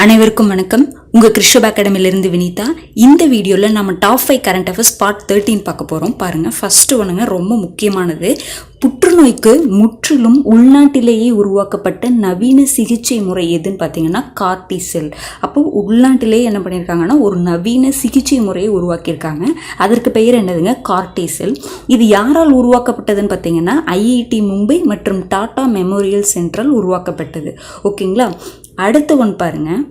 அனைவருக்கும் வணக்கம். உங்கள் கிருஷ்ணப் அகாடமியிலிருந்து வினிதா. இந்த வீடியோவில் நம்ம டாப் 5 கரண்ட் அஃபேர்ஸ் பார்ட் 13 பார்க்க போகிறோம். பாருங்கள், ஃபஸ்ட்டு ஒன்றுங்க ரொம்ப முக்கியமானது. புற்றுநோய்க்கு முற்றிலும் உள்நாட்டிலேயே உருவாக்கப்பட்ட நவீன சிகிச்சை முறை எதுன்னு பார்த்தீங்கன்னா கார்டிசெல். அப்போ உள்நாட்டிலேயே என்ன பண்ணியிருக்காங்கன்னா ஒரு நவீன சிகிச்சை முறையை உருவாக்கியிருக்காங்க. அதற்கு பெயர் என்னதுங்க? கார்டிசெல். இது யாரால் உருவாக்கப்பட்டதுன்னு பார்த்தீங்கன்னா ஐஐடி மும்பை மற்றும் டாடா மெமோரியல் சென்ட்ரல் உருவாக்கப்பட்டது. ஓகேங்களா. அடுத்த ஒன்று பாருங்கள்,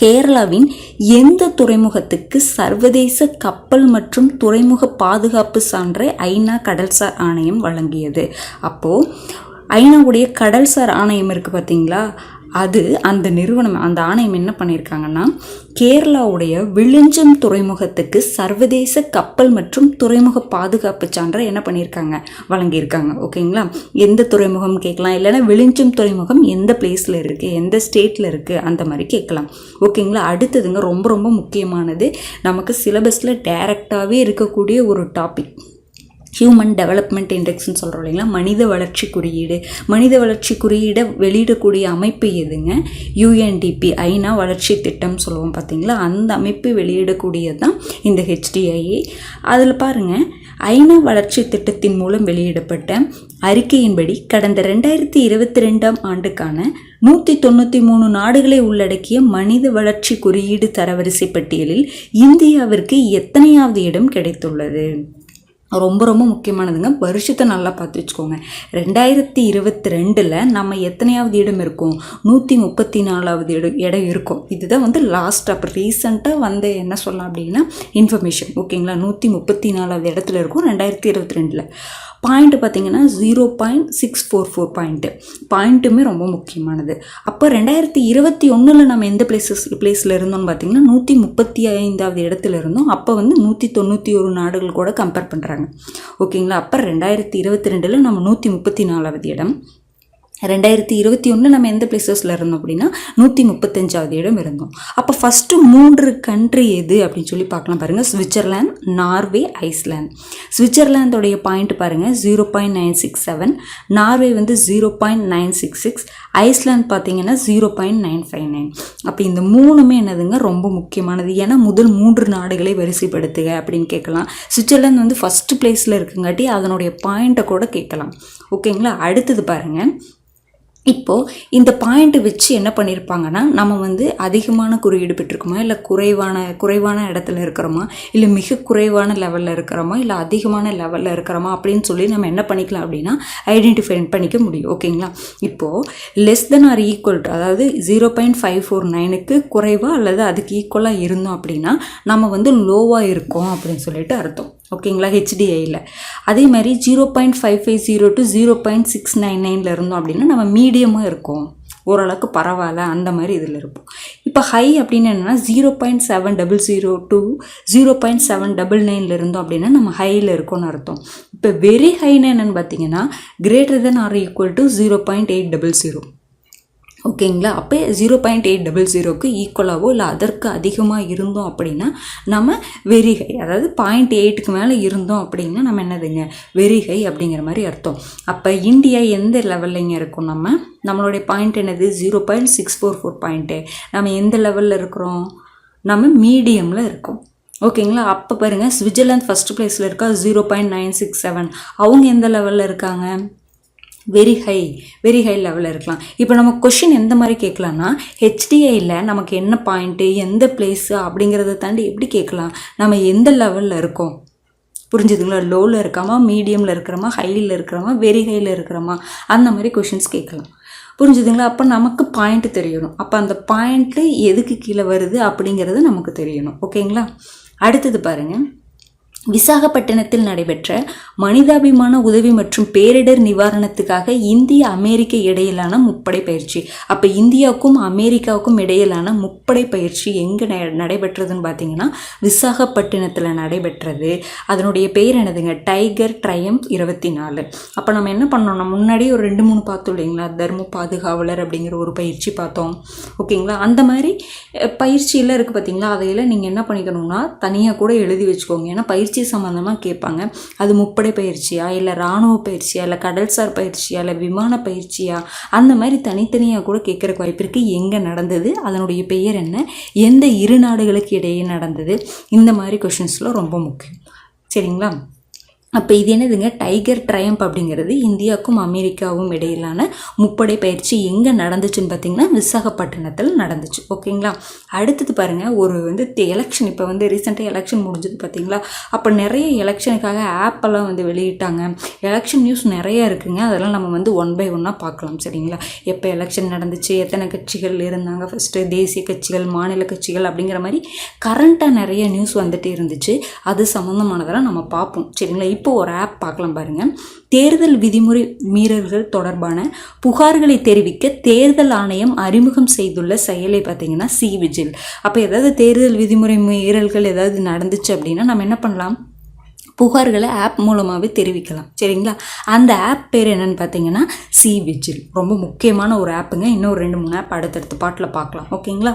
கேரளாவின் எந்த துறைமுகத்துக்கு சர்வதேச கப்பல் மற்றும் துறைமுக பாதுகாப்பு சான்றை ஐநா கடல்சார் ஆணையம் வழங்கியது? அப்போது ஐநாவுடைய கடல்சார் ஆணையம் இருக்குது பார்த்தீங்களா, அது அந்த நிறுவனம், அந்த ஆணையம் என்ன பண்ணியிருக்காங்கன்னா கேரளாவுடைய விழுஞ்சம் துறைமுகத்துக்கு சர்வதேச கப்பல் மற்றும் துறைமுக பாதுகாப்பு சான்றை என்ன பண்ணியிருக்காங்க? வழங்கியிருக்காங்க. ஓகேங்களா. எந்த துறைமுகம் கேட்கலாம், இல்லைன்னா விழுஞ்சம் துறைமுகம் எந்த பிளேஸில் இருக்குது, எந்த ஸ்டேட்டில் இருக்குது, அந்த மாதிரி கேட்கலாம். ஓகேங்களா. அடுத்ததுங்க ரொம்ப ரொம்ப முக்கியமானது, நமக்கு சிலபஸில் டைரக்டாகவே இருக்கக்கூடிய ஒரு டாபிக், ஹியூமன் டெவலப்மெண்ட் இண்டெக்ஸ்ன்னு சொல்கிறோம் இல்லைங்களா, மனித வளர்ச்சி குறியீடு. மனித வளர்ச்சி குறியீடை வெளியிடக்கூடிய அமைப்பு எதுங்க? யுஎன்டிபி, ஐநா வளர்ச்சி திட்டம் சொல்லுவோம் பார்த்தீங்களா, அந்த அமைப்பு வெளியிடக்கூடியது தான் இந்த HDIA. அதில் பாருங்கள், ஐநா வளர்ச்சி திட்டத்தின் மூலம் வெளியிடப்பட்ட அறிக்கையின்படி கடந்த 2022 ஆண்டுக்கான 193 நாடுகளை உள்ளடக்கிய மனித வளர்ச்சி குறியீடு தரவரிசை பட்டியலில் இந்தியாவிற்கு எத்தனையாவது இடம் கிடைத்துள்ளது? ரொம்ப ரொம்ப முக்கியமானதுங்க. வருஷத்தை நல்லா பார்த்து வச்சுக்கோங்க. 2022 நம்ம எத்தனையாவது இடம் இருக்கும்? 134வது இடம் இருக்கும். இதுதான் லாஸ்ட், அப்போ ரீசெண்டாக என்ன சொல்லலாம் அப்படின்னா இன்ஃபர்மேஷன். ஓகேங்களா. 134வது இடத்துல இருக்கும் 2022. பாயிண்ட் பார்த்தீங்கன்னா 0.644 பாயிண்ட்டுமே ரொம்ப முக்கியமானது. அப்போ 2021 நம்ம எந்த பிளேஸில் இருந்தோம்னு பார்த்தீங்கன்னா 135வது இடத்துல இருந்தோம். அப்போ 191 நாடுகள் கூட கம்பேர் பண்ணுறாங்க. ஓகேங்களா. அப்போ 2022 நம்ம 134வது இடம். 2021 நம்ம எந்த பிளேசஸில் இருந்தோம் அப்படின்னா 135வது இடம் இருந்தோம். அப்போ ஃபஸ்ட்டு 3 கண்ட்ரி எது அப்படின்னு சொல்லி பார்க்கலாம். பாருங்கள், சுவிட்சர்லாந்து, நார்வே, ஐஸ்லாந்து. சுவிட்சர்லாந்தோடைய பாயிண்ட் பாருங்கள் 0.967, நார்வே 0.966, ஐஸ்லாந்து பார்த்தீங்கன்னா 0.959. அப்போ இந்த மூணுமே என்னதுங்க ரொம்ப முக்கியமானது. ஏன்னா முதல் 3 நாடுகளை வரிசைப்படுத்துக அப்படின்னு கேட்கலாம். சுவிட்சர்லாந்து ஃபஸ்ட்டு பிளேஸில் இருக்குங்காட்டி அதனுடைய பாயிண்ட்டை கூட கேட்கலாம். ஓகேங்களா. அடுத்தது பாருங்கள், இப்போது இந்த பாயிண்ட்டை வச்சு என்ன பண்ணியிருப்பாங்கன்னா நம்ம அதிகமான குறியீடு பெற்றிருக்கோமா, இல்லை குறைவான இடத்துல இருக்கிறோமா, இல்லை மிக குறைவான லெவலில் இருக்கிறோமா, இல்லை அதிகமான லெவலில் இருக்கிறோமா அப்படின்னு சொல்லி நம்ம என்ன பண்ணிக்கலாம் அப்படின்னா ஐடென்டிஃபை பண்ணிக்க முடியும். ஓகேங்களா. இப்போது less than or equal to, அதாவது 0.549க்கு குறைவாக அல்லது அதுக்கு ஈக்குவலாக இருந்தோம் அப்படின்னா நம்ம லோவாக இருக்கோம் அப்படின்னு சொல்லிட்டு அர்த்தம். ஓகேங்களா. HDIயில் அதே மாதிரி 0.550 to 0.699 இருந்தோம் அப்படின்னா நம்ம மீடியமாக இருக்கோம், ஓரளவுக்கு பரவாயில்ல, அந்த மாதிரி இதில் இருப்போம். இப்போ ஹை அப்படின்னு என்னென்னா 0.700 to 0.799 இருந்தோம் அப்படின்னா நம்ம ஹையில் இருக்கோம்னு அர்த்தம். இப்போ வெரி ஹைன்னு என்னென்னு பார்த்தீங்கன்னா greater than or equal to 0.800. ஓகேங்களா. அப்போ 0.800க்கு ஈக்குவலாகவோ இல்லை அதற்கு அதிகமாக இருந்தோம் அப்படின்னா நம்ம வெரி ஹை, அதாவது 0.8க்கு மேலே இருந்தோம் அப்படின்னா நம்ம என்னதுங்க வெரி ஹை அப்படிங்கிற மாதிரி அர்த்தம். அப்போ இந்தியா எந்த லெவல்லைங்க இருக்கும்? நம்மளுடைய பாயிண்ட் என்னது? 0.644 பாயிண்ட்டு. நம்ம எந்த லெவலில் இருக்கிறோம்? நம்ம மீடியமில் இருக்கோம். ஓகேங்களா. அப்போ பாருங்கள், சுவிட்சர்லாந்து ஃபஸ்ட் பிளேஸில் இருக்கா 0.967. அவங்க எந்த லெவலில் இருக்காங்க? வெரி ஹை லெவலில் இருக்கலாம். இப்போ நம்ம கொஷின் எந்த மாதிரி கேட்கலான்னா HDIயில் நமக்கு என்ன பாயிண்ட்டு, எந்த பிளேஸு அப்படிங்கிறத தாண்டி எப்படி கேட்கலாம், நம்ம எந்த லெவலில் இருக்கோம், புரிஞ்சுதுங்களா? லோவில் இருக்கிறோமா, மீடியமில் இருக்கிறோமா, ஹையில் இருக்கிறோமா, வெரி ஹையில் இருக்கிறோமா, அந்த மாதிரி கொஷின்ஸ் கேட்கலாம். புரிஞ்சுதுங்களா. அப்போ நமக்கு பாயிண்ட் தெரியணும். அப்போ அந்த பாயிண்ட்டு எதுக்கு கீழே வருது அப்படிங்கிறது நமக்கு தெரியணும். ஓகேங்களா. அடுத்தது பாருங்கள், விசாகப்பட்டினத்தில் நடைபெற்ற மனிதாபிமான உதவி மற்றும் பேரிடர் நிவாரணத்துக்காக இந்திய அமெரிக்க இடையிலான முப்படை பயிற்சி. அப்போ இந்தியாவுக்கும் அமெரிக்காவுக்கும் இடையிலான முப்படை பயிற்சி எங்கே நடைபெற்றதுன்னு பார்த்தீங்கன்னா விசாகப்பட்டினத்தில் நடைபெற்றது. அதனுடைய பெயர் என்னதுங்க? Tiger triumph 24. அப்போ நம்ம என்ன பண்ணோம், நம்ம முன்னாடி ஒரு 2-3 பார்த்தோம் இல்லைங்களா, தர்ம பாதுகாவலர் அப்படிங்கிற ஒரு பயிற்சி பார்த்தோம். ஓகேங்களா. அந்த மாதிரி பயிற்சியெல்லாம் இருக்குது பார்த்தீங்களா, அதையெல்லாம் நீங்கள் என்ன பண்ணிக்கணும்னா தனியாக கூட எழுதி வச்சுக்கோங்க. ஏன்னா பயிற்சி பயிற்சி சம்மந்தமாக கேட்பாங்க. அது முப்படை பயிற்சியா, இல்லை இராணுவ பயிற்சியா, இல்லை கடல்சார் பயிற்சியா, இல்லை விமான பயிற்சியா, அந்த மாதிரி தனித்தனியாக கூட கேட்குறக்கு வாய்ப்பு இருக்குது. எங்கே நடந்தது, அதனுடைய பெயர் என்ன, எந்த இரு நாடுகளுக்கு இடையே நடந்தது, இந்த மாதிரி கொஷின்ஸ்லாம் ரொம்ப முக்கியம். சரிங்களா? அப்போ இது என்னதுங்க, டைகர் ட்ரையம்ப் அப்படிங்கிறது இந்தியாவுக்கும் அமெரிக்காவும் இடையிலான முப்படை பயிற்சி எங்கே நடந்துச்சுன்னு பார்த்தீங்கன்னா விசாகப்பட்டினத்தில் நடந்துச்சு. ஓகேங்களா? அடுத்தது பாருங்கள், ஒரு எலெக்ஷன், இப்போ ரீசெண்டாக எலெக்ஷன் முடிஞ்சது பார்த்தீங்களா? அப்போ நிறைய எலெக்ஷனுக்காக ஆப்பெல்லாம் வெளியிட்டாங்க. எலெக்ஷன் நியூஸ் நிறைய இருக்குங்க. அதெல்லாம் நம்ம ஒன் பை ஒன்னாக பார்க்கலாம். சரிங்களா? எப்போ எலெக்ஷன் நடந்துச்சு, எத்தனை கட்சிகள் இருந்தாங்க, ஃபஸ்ட்டு தேசிய கட்சிகள், மாநில கட்சிகள் அப்படிங்கிற மாதிரி கரண்ட்டாக நிறைய நியூஸ் வந்துட்டு இருந்துச்சு. அது சம்மந்தமானதெல்லாம் நம்ம பார்ப்போம். சரிங்களா? இப்போ ஒரு ஆப் பார்க்கலாம் பாருங்கள். தேர்தல் விதிமுறை மீறல்கள் தொடர்பான புகார்களை தெரிவிக்க தேர்தல் ஆணையம் அறிமுகம் செய்துள்ள செயலை பார்த்தீங்கன்னா சி-விஜில். அப்போ ஏதாவது தேர்தல் விதிமுறை மீறல்கள் ஏதாவது நடந்துச்சு அப்படின்னா நம்ம என்ன பண்ணலாம், புகார்களை ஆப் மூலமாகவே தெரிவிக்கலாம். சரிங்களா? அந்த ஆப் பேர் என்னன்னு பார்த்தீங்கன்னா சி-விஜில். ரொம்ப முக்கியமான ஒரு ஆப்புங்க. இன்னும் 2-3 ஆப் அடுத்தடுத்த பாட்டில் பார்க்கலாம். ஓகேங்களா?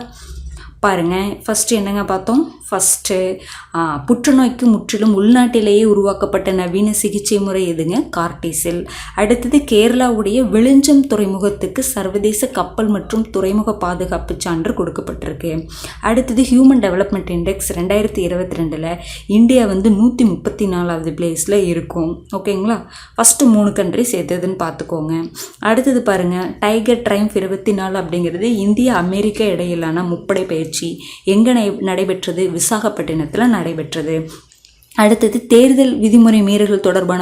பாருங்கள், ஃபஸ்ட்டு என்னங்க பார்த்தோம், ஃபஸ்ட்டு புற்றுநோய்க்கு முற்றிலும் உள்நாட்டிலேயே உருவாக்கப்பட்ட நவீன சிகிச்சை முறை எதுங்க, கார்டிசெல். அடுத்தது கேரளாவுடைய விழுஞ்சம் துறைமுகத்துக்கு சர்வதேச கப்பல் மற்றும் துறைமுக பாதுகாப்பு சான்று கொடுக்கப்பட்டிருக்கு. அடுத்தது ஹியூமன் டெவலப்மெண்ட் இண்டெக்ஸ் 2022 இந்தியா 134வது பிளேஸில் இருக்கும். ஓகேங்களா? ஃபஸ்ட்டு 3 கண்ட்ரி சேர்த்ததுன்னு பார்த்துக்கோங்க. அடுத்தது பாருங்கள், டைகர் ட்ரையம்ப் 24 அப்படிங்கிறது இந்தியா அமெரிக்கா இடையிலான முப்படை பயிற்சி எங்கே நடைபெற்றது, விசாகப்பட்டினத்தில் நடைபெற்றது. அடுத்தது தேர்தல் விதிமுறை மீறல்கள் தொடர்பான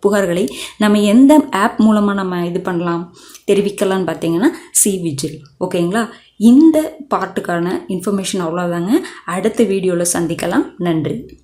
புகார்களை நம்ம எந்த ஆப் மூலமாக நம்ம இது பண்ணலாம், தெரிவிக்கலாம்னு பார்த்தீங்கன்னா சி-விஜில். ஓகேங்களா? இந்த பார்ட்டுக்கான இன்ஃபர்மேஷன் அவ்வளோதாங்க. அடுத்த வீடியோவில் சந்திக்கலாம். நன்றி.